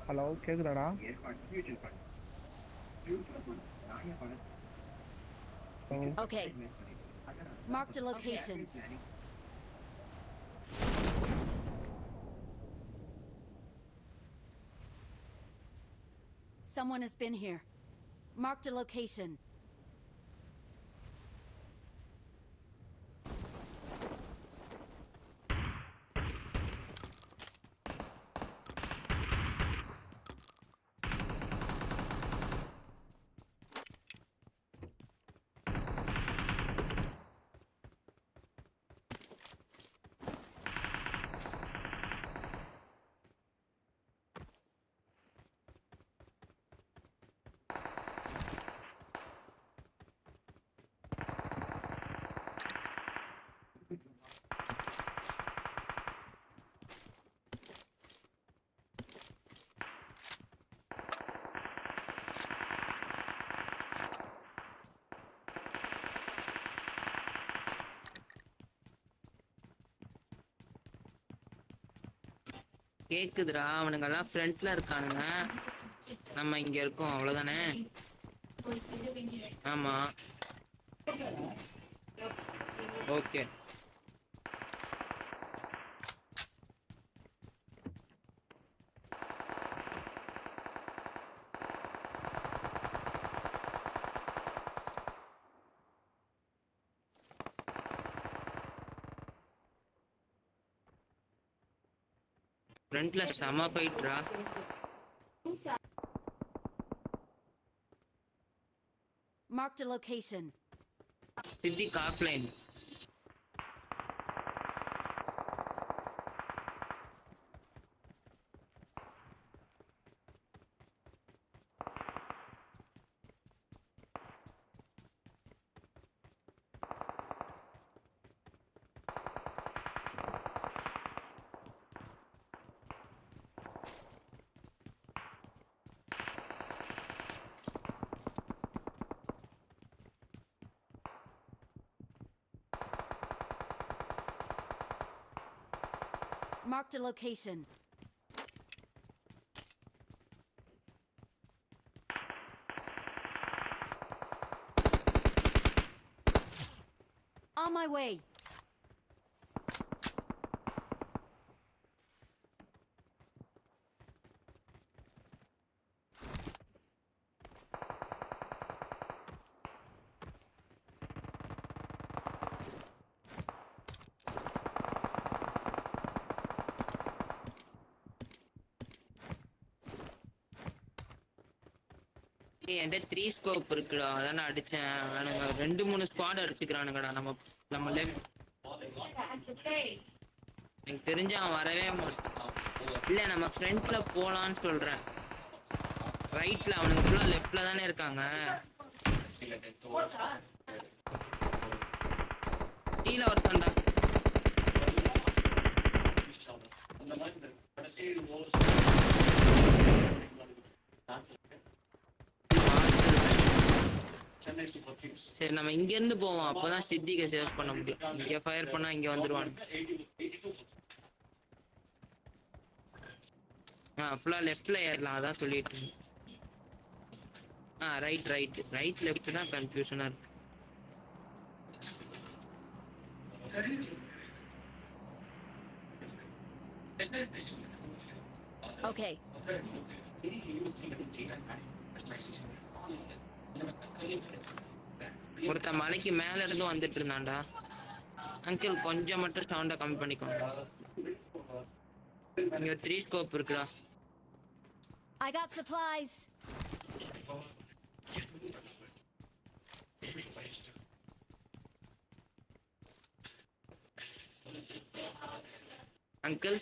Hello கேக்குதாடா? Hello. Okay. Marked a location. Someone has been here. Marked a location. கேக்குதுடா, அவனுங்கெல்லாம் ஃப்ரண்ட்ல இருக்கானுங்க. நம்ம இங்க இருக்கோம், அவ்வளவுதானே? ஆமா. ஓகே. ஃப்ரண்ட்ல செம ஃபைட்ரா. Marked a location. Siddiq offline. Marked a location. On my way. என்கிட்ட 3 ஸ்கோப் இருக்குடா, அதான் நான் அடிச்சேன். அவனுங்க 2-3 ஸ்குவாட் அடிச்சுக்கிறானுங்கடா. நம்ம லெஃப்ட். எனக்கு தெரிஞ்சு அவன் வரவே மாட்டான். இல்ல, நம்ம ஃப்ரண்ட்ல போலான்னு சொல்றேன். ரைட்ல அவனுங்க ஃபுல்லா லெஃப்ட்ல தானே இருக்காங்க. கீழ ஒருத்தன்டா. சரி, நம்ம இங்க இருந்து போவோம், அப்பதான் சித்திக்க சேவ் பண்ண முடியும். இங்க ஃபயர் பண்ணா இங்க வந்துருவான். ஃபுல்லா லெஃப்ட்ல ஏறலாம், அதான் சொல்லிட்டு. ரைட் லெஃப்ட் தான் கன்ஃபியூஷனா இருக்கு. Okay. ஒருத்த மலைக்கு மேல இருந்து வந்துட்டு இருந்தான்டா. அங்கிள் கொஞ்சம் மட்டும் சவுண்ட கம்மி பண்ணிக்கோங்க. இங்க 3 ஸ்கோப் இருக்குடா. I got supplies. Uncle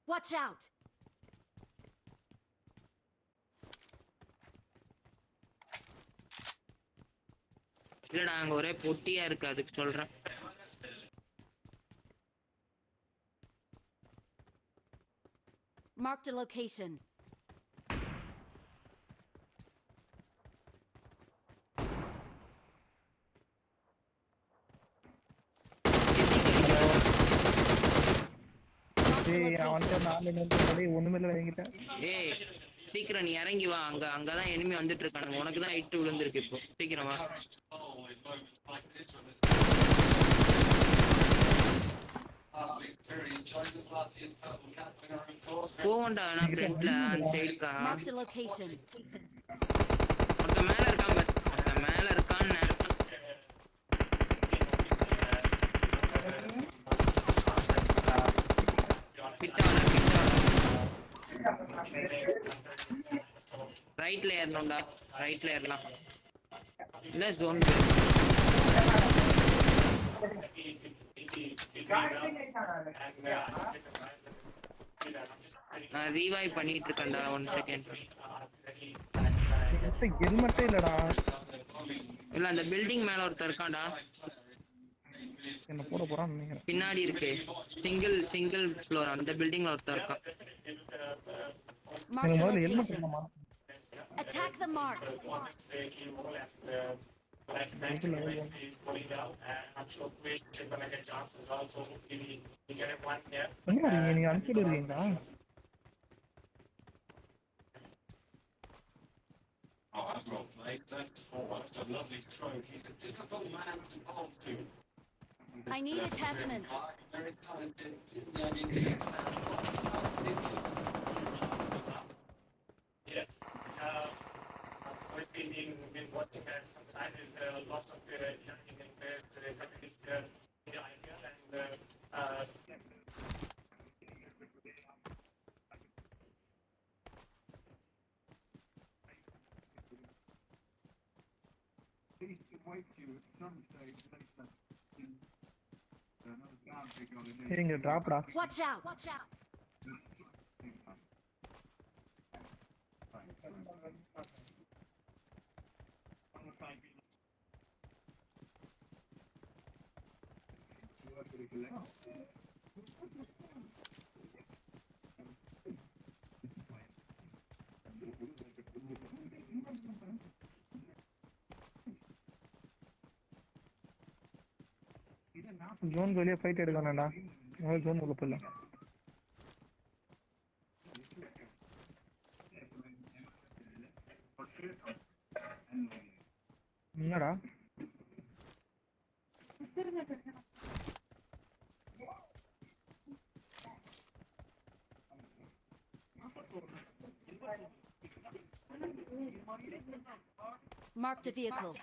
Watch out. இல்லடா, அங்க ஒரே பொட்டியா இருக்கு, அதுக்கு சொல்றேன். Marked a location. Marked a டேய் அவன்கிட்ட location. 4 நிமிஷம் டேய் ஒண்ணுமே இல்ல என்கிட்ட. ஏய் சீக்கிரம் நீ இறங்கி வா, அங்கதான் எனிமி வந்துட்டு இருக்கானுங்க. உனக்கு தான் ஹைட் விழுந்திருக்கு இப்போ. சீக்கிரம் வா. போவண்டா நான் ஃப்ரண்ட்ல அந்த சைடுக்கா. Marked a location. ஒருத்த மேல இருக்கான் பஸ். ஒருத்த மேல இருக்கான்னு கிட்ட ரைட்ல ஏறணும்டா. ரைட்ல ஏறலாம். இல்ல ஜோன் நான் ரீவைவ் பண்ணிட்டு இருக்கேன்டா. 1 செகண்ட். ஹெல்மெட்டே இல்லடா. இல்ல அந்த பில்டிங் மேல ஒருத்தர் இருக்கான்டா. என்ன போட போறான்னு நினைக்கிறேன். பின்னாடி இருக்கு. சிங்கிள் ஃப்ளோர் அந்த பில்டிங்ல ஒருத்தர் இருக்கான். Marked a முதல்ல ஹெல்மெட் location. இல்லமா. Attack the mark. நீங்க அனுப்பிட்டு இருக்கீங்களா? I need attachments. Yes. What's been watching that from time is lots of young Indian players coming this year in the IPL and சரிங்க டிராப்டா. Watch out. Watch out. Zone வெளியே fight எடுக்கணும்டா. Zone உள்ள போயிடலாம். என்னடா Marked a vehicle.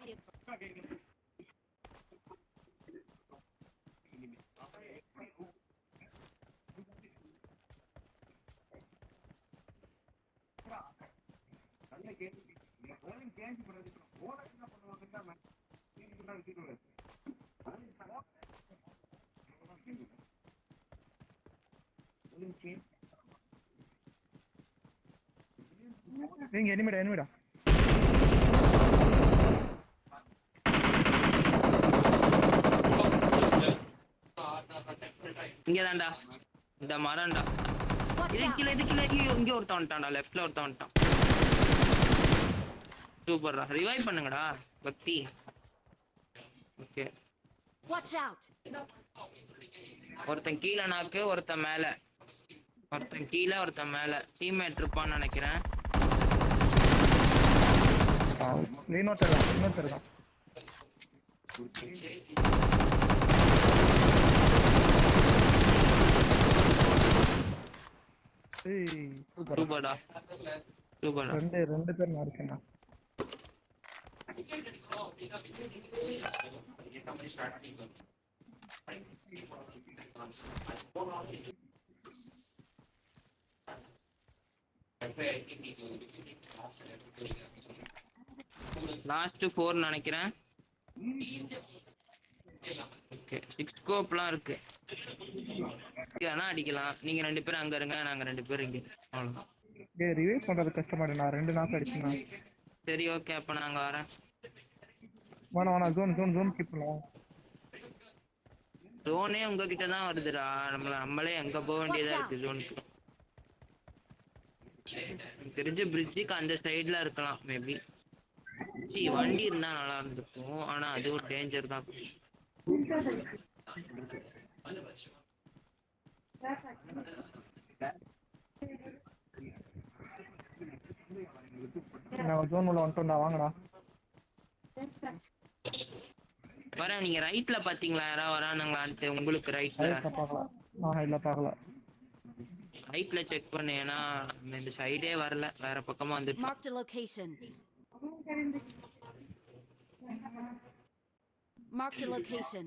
நீங்க எனிமிடா. இங்கதான்டா. இந்த மரம்டா. Watch out. இதுக்குள்ள இங்க ஒருத்தன் வந்துட்டான்டா. லெஃப்ட்ல ஒருத்தன் வந்துட்டான். சூப்பர்ரா. ரிவைவ் பண்ணுங்கடா பக்தி. ஓகே. Watch out. ஒருத்தன் கீழ நாக்கு, ஒருத்தன் மேல. ஒருத்தன் கீழ, ஒருத்தன் மேல. டீம்மேட் இருப்பான்னு நினைக்கிறேன். இன்னொருத்தர் தான். சூப்பர்டா. சூப்பர்டா. ரெண்டு பேர் மார்க்கேனா. லாஸ்ட் 4 நினைக்கிறேன். ஓகே 6 ஸ்கோப்லாம் இருக்கு. ஆனா அடிக்கலாம். நீங்க 2 பேரும் அங்க இருங்க, நாங்க 2 பேரும் இங்க. அவ்வளவுதான். டேய் ரிவைவ் பண்றது கஷ்டமாடா. நான் 2 நாக் அடிச்சேனா. சரி ஓகே அப்ப நாங்க வரேன். வாடா ஜோன் கீப் பண்ணுவோம். ஜோனே உங்ககிட்ட தான் வருதுடா. நம்மளே எங்க போக வேண்டியதா இருக்கு ஜோனுக்கு. தெரிஞ்ச பிரிட்ஜுக்கு அந்த சைடுல இருக்கலாம் மேபி. வண்டி இருந்தா நல்லா இருந்திருக்கும். ஆனா அது ஒரு டேஞ்சர் தான். நான் ஜோன் உள்ள வந்துட்டோம்டா வாங்கடா. வரேன். நீங்க ரைட்ல பாத்தீங்களா யாராவது வரானுங்களான்ட்டு? உங்களுக்கு ரைட்ல ரைட்ல பார்க்கல. இல்ல பார்க்கல. ரைட்ல செக் பண்ணு. ஏன்னா இந்த சைடே வரல, வேற பக்கமா வந்துட்டு. Marked a location. Marked a location.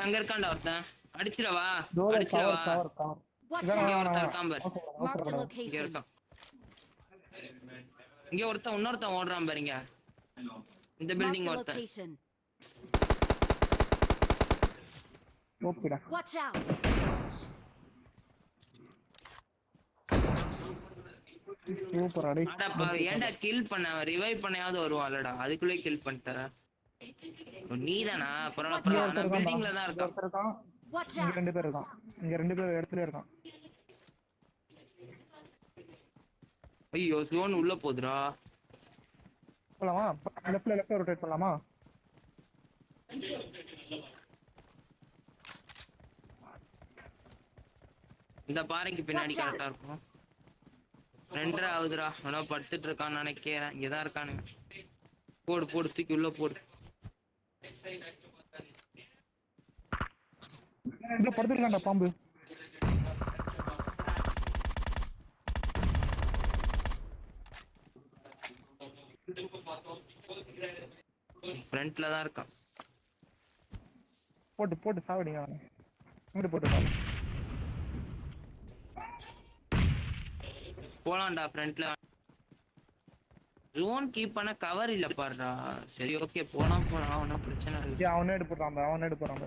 அங்க இருக்கான்டா ஒருத்தன். அடிச்சிரவா கவர் அடிச்சிரவா. Cover cover. Watch இங்க out. ஒருத்தன் இருக்கான் பாரு. Marked a இங்க location. இருக்கான். இங்க இன்னொருத்தன் ஓடுறான் பாருங்க. இந்த Marked பில்டிங் a ஒருத்தன். location. ஓகேடா. Watch out. சூப்பர் அடி. அடப்பா ஏன்டா கில் பண்ண? ரிவைவ் பண்ணயாவது வருவான்லடா, அதுக்குள்ளே கில் பண்ணிட்ட. நீதானா? பரவாயில்ல. பில்டிங்ல தான் இருக்கான். ஒருத்தர் இருக்கான். Watch இங்க out. 2 பேர் இருக்கான். இங்க 2 பேர் இடத்துல இருக்கான். ஐயோ ஜோன் உள்ள போதுடா. போலாமா? லெஃப்ட்ல ரொட்டேட் பண்ணலாமா? இந்த பாறைக்கு பின்னாடி கரெக்டா இருக்கும். 2:30 ஆகுதுடா. அவனா படுத்துட்டு இருக்கான்னு நினைக்கிறேன். இங்கதான் இருக்கானுங்க. போடு தூக்கி உள்ள போடு. இங்க படுத்துட்டான்டா பாம்பு. ஃப்ரண்ட்ல தான் இருக்கான். போட்டு சாவடிங்க அவனை. இங்க போட்டு சாவு. போலாம்டா ஃப்ரண்ட்ல. ஜோன் கீப் பண்ண கவர் இல்ல பாருடா. சரி ஓகே போலாம் ஒன்னும் பிரச்சனை இல்ல. அவனே எடுத்துறான்.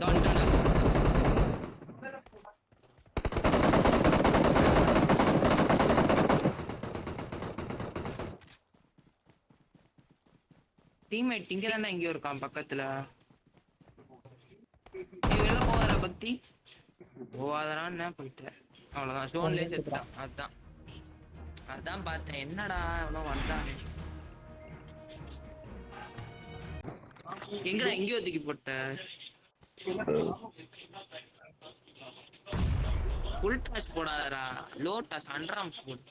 டீம்மேட் இங்க தானே எங்கேயோ இருக்கான் பக்கத்துல. நீ வெளில போகாத பக்தி. போகாதரான்னு போயிட்டேன். அவ்வளவுதான். ஜோன்லயே செத்துட்டான். அதான் பார்த்தேன். என்னடா அவ்வளோ வந்தான். எங்கடா எங்கேயோ தூக்கி போட்ட? ஃபுல் டாஸ் போடாதடா. லோ டாஸ் அண்டர் ஆர்ம்ஸ் போடு.